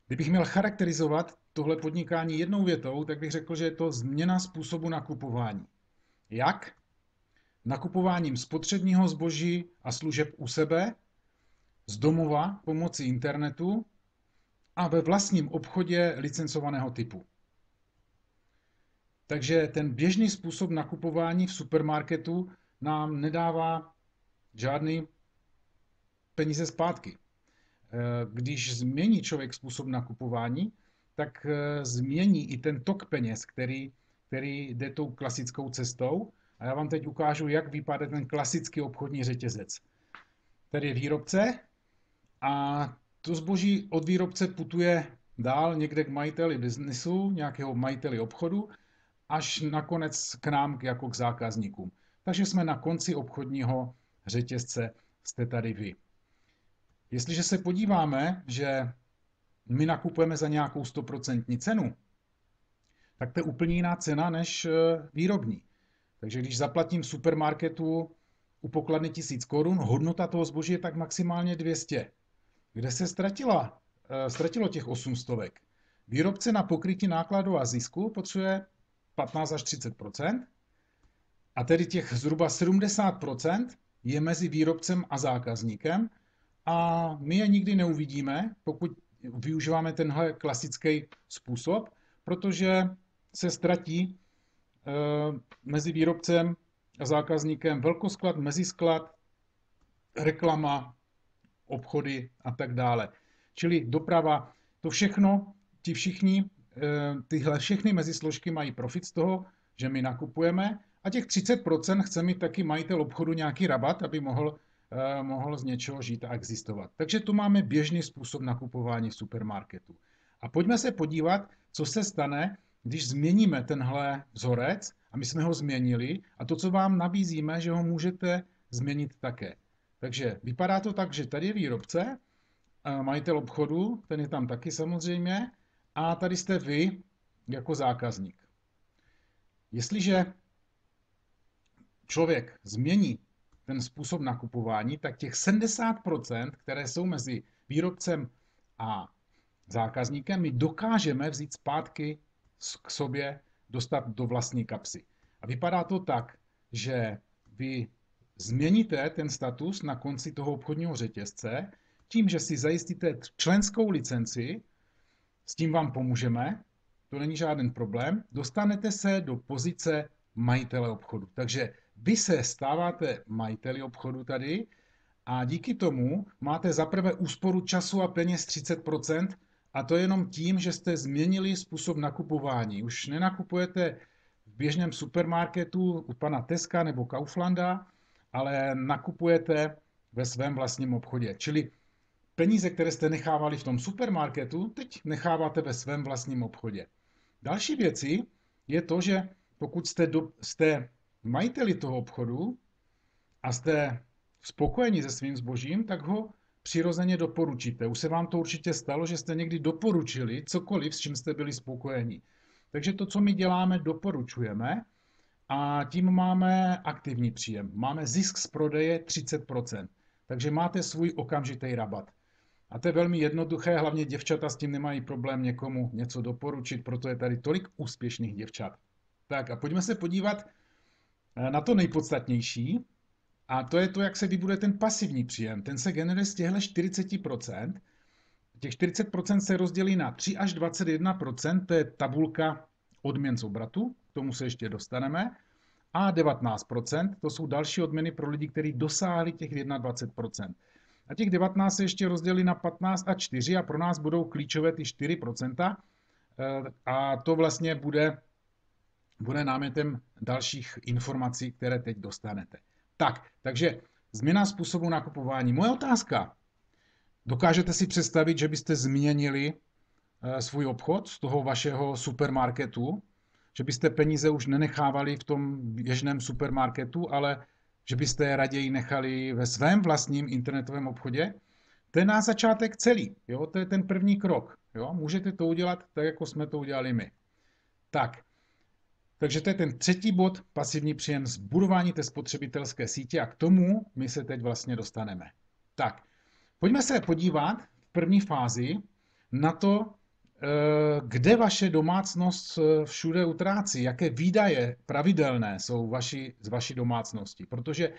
Kdybych měl charakterizovat tohle podnikání jednou větou, tak bych řekl, že je to změna způsobu nakupování. Jak? Nakupováním spotřebního zboží a služeb u sebe, z domova pomocí internetu a ve vlastním obchodě licencovaného typu. Takže ten běžný způsob nakupování v supermarketu nám nedává žádný peníze zpátky. Když změní člověk způsob nakupování, tak změní i ten tok peněz, který jde tou klasickou cestou. A já vám teď ukážu, jak vypadá ten klasický obchodní řetězec. Tady je výrobce a to zboží od výrobce putuje dál někde k majiteli biznesu, nějakého majiteli obchodu, až nakonec k nám jako k zákazníkům. Takže jsme na konci obchodního řetězce, jste tady vy. Jestliže se podíváme, že my nakupujeme za nějakou 100% cenu, tak to je úplně jiná cena než výrobní. Takže když zaplatím v supermarketu u pokladny 1000 korun, hodnota toho zboží je tak maximálně 200. Kde se ztratilo těch 800? Výrobce na pokrytí nákladů a zisku potřebuje 15 až 30%, a tedy těch zhruba 70% je mezi výrobcem a zákazníkem a my je nikdy neuvidíme, pokud využíváme tenhle klasický způsob, protože se ztratí mezi výrobcem a zákazníkem velkosklad, mezisklad, reklama, obchody a tak dále. Čili doprava, to všechno, tyhle všechny mezisložky mají profit z toho, že my nakupujeme a těch 30% chce mít taky majitel obchodu nějaký rabat, aby mohl z něčeho žít a existovat. Takže tu máme běžný způsob nakupování v supermarketu. A pojďme se podívat, co se stane, když změníme tenhle vzorec, a my jsme ho změnili, a to, co vám nabízíme, že ho můžete změnit také. Takže vypadá to tak, že tady je výrobce, majitel obchodu, ten je tam taky samozřejmě, a tady jste vy jako zákazník. Jestliže člověk změní ten způsob nakupování, tak těch 70%, které jsou mezi výrobcem a zákazníkem, my dokážeme vzít zpátky k sobě, dostat do vlastní kapsy. A vypadá to tak, že vy změníte ten status na konci toho obchodního řetězce tím, že si zajistíte členskou licenci, s tím vám pomůžeme, to není žádný problém, dostanete se do pozice majitele obchodu. Takže vy se stáváte majiteli obchodu tady a díky tomu máte zaprvé úsporu času a peněz 30%, a to jenom tím, že jste změnili způsob nakupování. Už nenakupujete v běžném supermarketu u pana Teska nebo Kauflanda, ale nakupujete ve svém vlastním obchodě. Čili peníze, které jste nechávali v tom supermarketu, teď necháváte ve svém vlastním obchodě. Další věcí je to, že pokud jste majiteli toho obchodu a jste spokojeni se svým zbožím, tak ho přirozeně doporučíte. Už se vám to určitě stalo, že jste někdy doporučili cokoliv, s čím jste byli spokojeni. Takže to, co my děláme, doporučujeme a tím máme aktivní příjem. Máme zisk z prodeje 30%. Takže máte svůj okamžitý rabat. A to je velmi jednoduché, hlavně děvčata s tím nemají problém někomu něco doporučit, proto je tady tolik úspěšných děvčat. Tak a pojďme se podívat na to nejpodstatnější, a to je to, jak se vybuduje ten pasivní příjem. Ten se generuje z těchto 40%. Těch 40% se rozdělí na 3 až 21%, to je tabulka odměn z obratu, k tomu se ještě dostaneme, a 19%, to jsou další odměny pro lidi, kteří dosáhli těch 21%. A těch 19 se ještě rozdělí na 15 a 4 a pro nás budou klíčové ty 4%, a to vlastně bude námětem dalších informací, které teď dostanete. Takže změna způsobu nakupování. Moje otázka. Dokážete si představit, že byste změnili svůj obchod z toho vašeho supermarketu? Že byste peníze už nenechávali v tom běžném supermarketu, ale že byste je raději nechali ve svém vlastním internetovém obchodě? To je na začátek celý. Jo? To je ten první krok. Jo? Můžete to udělat tak, jako jsme to udělali my. Takže to je ten třetí bod, pasivní příjem, zbudování té spotřebitelské sítě, a k tomu my se teď vlastně dostaneme. Pojďme se podívat v první fázi na to, kde vaše domácnost všude utrácí, jaké výdaje pravidelné jsou z vaší domácnosti. Protože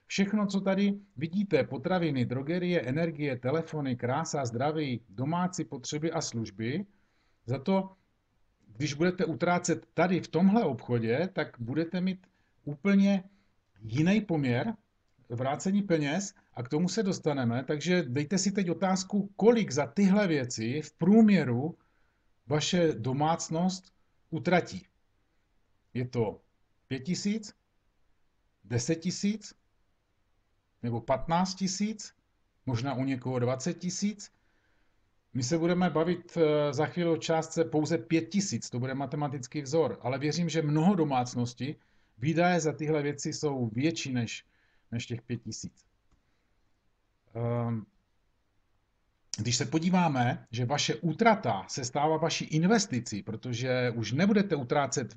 všechno, co tady vidíte, potraviny, drogerie, energie, telefony, krása, zdraví, domácí potřeby a služby, za to, když budete utrácet tady v tomhle obchodě, tak budete mít úplně jiný poměr vrácení peněz a k tomu se dostaneme. Takže dejte si teď otázku, kolik za tyhle věci v průměru vaše domácnost utratí. Je to 5 000, 10 000 nebo 15 000, možná u někoho 20 000. My se budeme bavit za chvíli o částce pouze 5 000, to bude matematický vzor, ale věřím, že mnoho domácností výdaje za tyhle věci jsou větší než těch 5 000. Když se podíváme, že vaše útrata se stává vaší investicí, protože už nebudete utrácet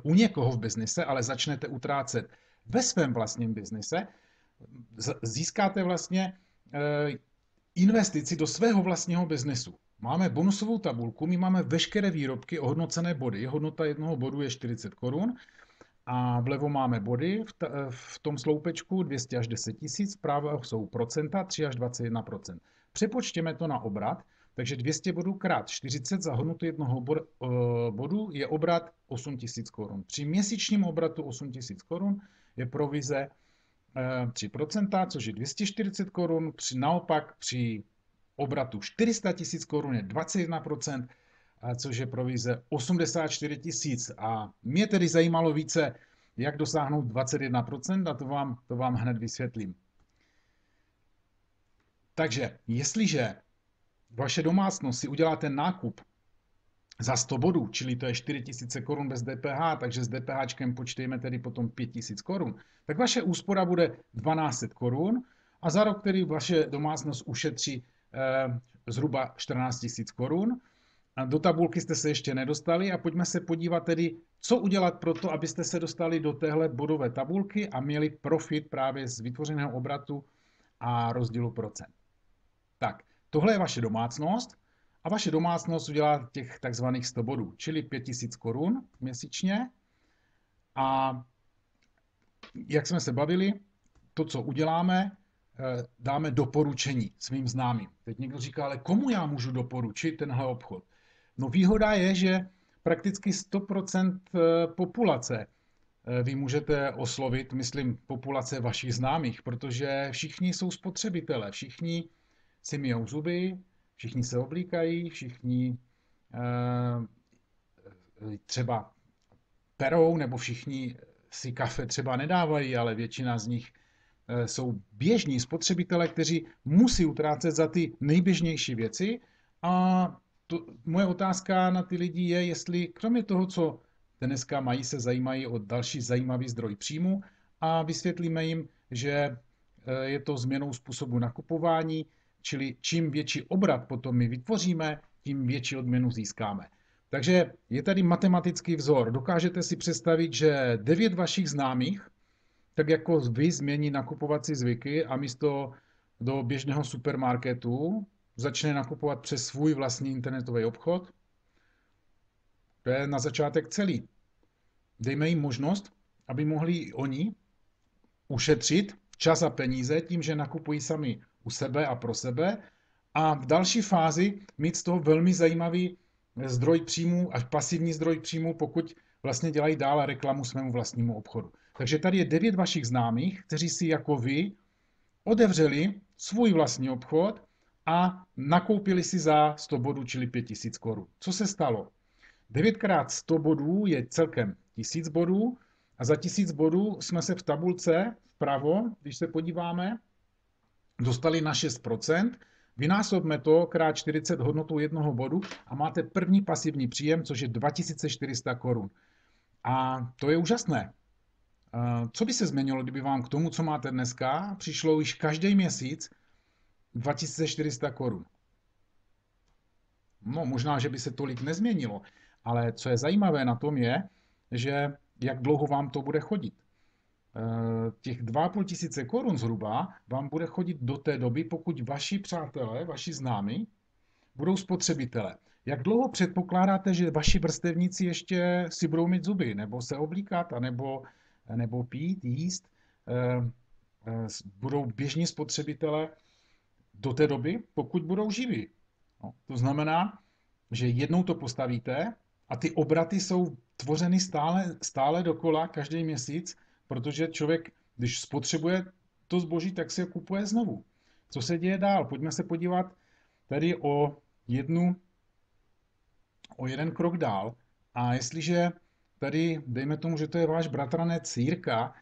u někoho v biznise, ale začnete utrácet ve svém vlastním biznise, získáte vlastně investici do svého vlastního biznesu. Máme bonusovou tabulku, my máme veškeré výrobky, ohodnocené body. Hodnota jednoho bodu je 40 korun a vlevo máme body v tom sloupečku 200 až 10 000, vpravo jsou procenta 3 až 21%. Přepočtěme to na obrat, takže 200 bodů krát 40 za hodnotu jednoho bodu je obrat 8 000 korun. Při měsíčním obratu 8 000 korun je provize 3%, což je 240 korun, naopak při obratu 400 000 korun je 21%, což je provize 84 000. A mě tedy zajímalo více, jak dosáhnout 21% a to vám hned vysvětlím. Takže jestliže vaše domácnost si uděláte nákup za 100 bodů, čili to je 4 000 korun bez DPH, takže s DPHčkem počtejme tedy potom 5 000 korun, tak vaše úspora bude 1200 korun a za rok tedy vaše domácnost ušetří zhruba 14 000 korun. A do tabulky jste se ještě nedostali a pojďme se podívat tedy, co udělat pro to, abyste se dostali do téhle bodové tabulky a měli profit právě z vytvořeného obratu a rozdílu procent. Tak, tohle je vaše domácnost a vaše domácnost udělá těch takzvaných 100 bodů, čili 5 000 korun měsíčně. A jak jsme se bavili, to, co uděláme, dáme doporučení svým známým. Teď někdo říká, ale komu já můžu doporučit tenhle obchod? No výhoda je, že prakticky 100% populace vy můžete oslovit, myslím, populace vašich známých, protože všichni jsou spotřebitelé, všichni si myjou zuby, všichni se oblíkají, všichni třeba perou, nebo všichni si kafe třeba nedávají, ale většina z nich jsou běžní spotřebitelé, kteří musí utrácet za ty nejběžnější věci. A moje otázka na ty lidi je, jestli kromě toho, co dneska mají, se zajímají o další zajímavý zdroj příjmu a vysvětlíme jim, že je to změnou způsobu nakupování, čili čím větší obrat potom my vytvoříme, tím větší odměnu získáme. Takže je tady matematický vzor. Dokážete si představit, že 9 vašich známých, tak jako vy, změní nakupovací zvyky a místo do běžného supermarketu začne nakupovat přes svůj vlastní internetový obchod. To je na začátek celý. Dejme jim možnost, aby mohli i oni ušetřit čas a peníze tím, že nakupují sami u sebe a pro sebe a v další fázi mít z toho velmi zajímavý zdroj příjmu až pasivní zdroj příjmu, pokud vlastně dělají dál reklamu svému vlastnímu obchodu. Takže tady je 9 vašich známých, kteří si jako vy otevřeli svůj vlastní obchod a nakoupili si za 100 bodů, čili 5 000 korun. Co se stalo? 9 x 100 bodů je celkem 1000 bodů a za 1000 bodů jsme se v tabulce vpravo, když se podíváme, dostali na 6%, vynásobme to krát 40 hodnotou jednoho bodu a máte první pasivní příjem, což je 2400 korun. A to je úžasné. Co by se změnilo, kdyby vám k tomu, co máte dneska, přišlo již každý měsíc 2400 korun? No, možná, že by se tolik nezměnilo, ale co je zajímavé na tom je, že jak dlouho vám to bude chodit. Těch 2500 korun zhruba vám bude chodit do té doby, pokud vaši přátelé, vaši známí, budou spotřebitele. Jak dlouho předpokládáte, že vaši vrstevníci ještě si budou mít zuby, nebo se oblíkat, nebo pít, jíst? Budou běžní spotřebitele do té doby, pokud budou živí. No, to znamená, že jednou to postavíte a ty obraty jsou tvořeny stále dokola každý měsíc, protože člověk, když spotřebuje to zboží, tak si ho kupuje znovu. Co se děje dál? Pojďme se podívat tady o jeden krok dál. A jestliže tady, dejme tomu, že to je váš bratranec Jirka,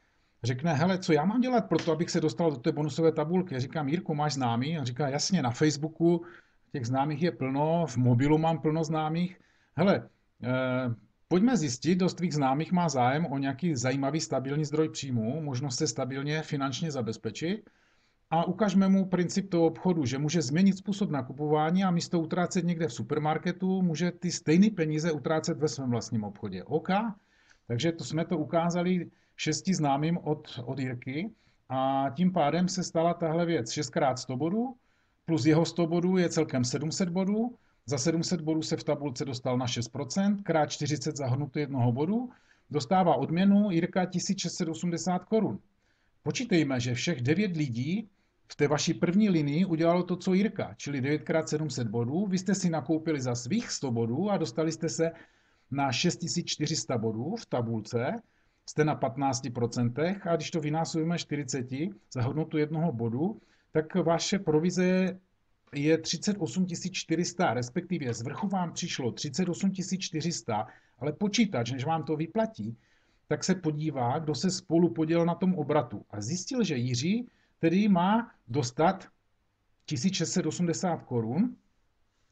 řekne, hele, co já mám dělat pro to, abych se dostal do té bonusové tabulky? Já říkám, Jirko, máš známý? A říká, jasně, na Facebooku těch známých je plno, v mobilu mám plno známých. Hele, pojďme zjistit, kdo z tvých známých má zájem o nějaký zajímavý stabilní zdroj příjmu, možnost se stabilně finančně zabezpečit a ukažme mu princip toho obchodu, že může změnit způsob nakupování a místo utrácet někde v supermarketu, může ty stejné peníze utrácet ve svém vlastním obchodě. OK? Takže jsme to ukázali 6 známým od Jirky a tím pádem se stala tahle věc 6x100 bodů, plus jeho 100 bodů je celkem 700 bodů, za 700 bodů se v tabulce dostal na 6%, krát 40 zahrnuto jednoho bodu, dostává odměnu Jirka 1680 korun. Počítejme, že všech 9 lidí v té vaší první linii udělalo to, co Jirka, čili 9x700 bodů. Vy jste si nakoupili za svých 100 bodů a dostali jste se na 6400 bodů v tabulce, jste na 15% a když to vynásobíme 40 za hodnotu jednoho bodu, tak vaše provize je 38 400, respektive z vrchu vám přišlo 38 400, ale počítač, než vám to vyplatí, tak se podívá, kdo se spolu podělil na tom obratu. A zjistil, že Jiří tedy má dostat 1680 korun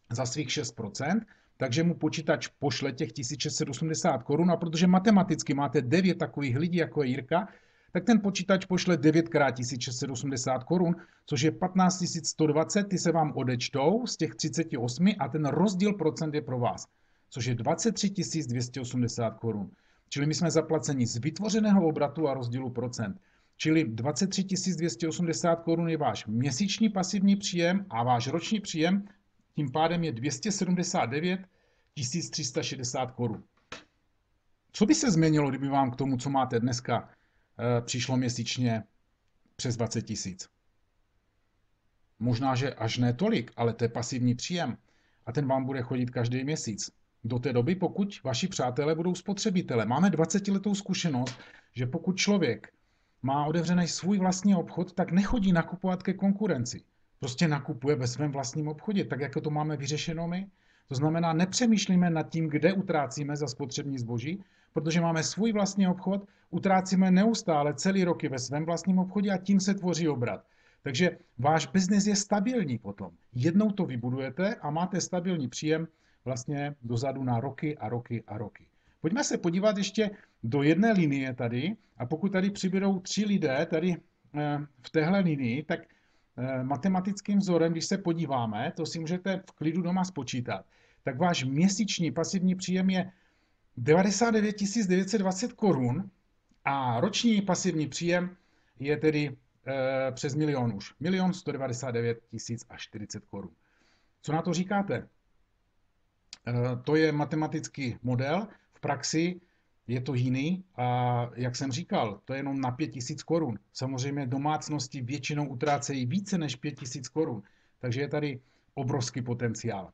za svých 6%, takže mu počítač pošle těch 1680 korun a protože matematicky máte 9 takových lidí, jako je Jirka, tak ten počítač pošle 9 x 1680 korun, což je 15 120, ty se vám odečtou z těch 38 a ten rozdíl procent je pro vás, což je 23 280 korun. Čili my jsme zaplaceni z vytvořeného obratu a rozdílu procent. Čili 23 280 korun je váš měsíční pasivní příjem a váš roční příjem tím pádem je 279 360 korun. Co by se změnilo, kdyby vám k tomu, co máte dneska, přišlo měsíčně přes 20 tisíc? Možná, že až ne tolik, ale to je pasivní příjem a ten vám bude chodit každý měsíc. Do té doby, pokud vaši přátelé budou spotřebitele. Máme 20letou zkušenost, že pokud člověk má otevřený svůj vlastní obchod, tak nechodí nakupovat ke konkurenci. Prostě nakupuje ve svém vlastním obchodě, tak jako to máme vyřešeno my. To znamená, nepřemýšlíme nad tím, kde utrácíme za spotřební zboží, protože máme svůj vlastní obchod, utrácíme neustále celý roky ve svém vlastním obchodě a tím se tvoří obrat. Takže váš biznis je stabilní potom. Jednou to vybudujete a máte stabilní příjem vlastně dozadu na roky a roky a roky. Pojďme se podívat ještě do jedné linie tady a pokud tady přibydou 3 lidé tady v téhle linii, tak matematickým vzorem, když se podíváme, to si můžete v klidu doma spočítat, tak váš měsíční pasivní příjem je 99 920 korun a roční pasivní příjem je tedy přes milion už. 1 199 040 korun. Co na to říkáte? To je matematický model, v praxi je to jiný a jak jsem říkal, to je jenom na 5 000 korun. Samozřejmě domácnosti většinou utrácejí více než 5 000 korun, takže je tady obrovský potenciál.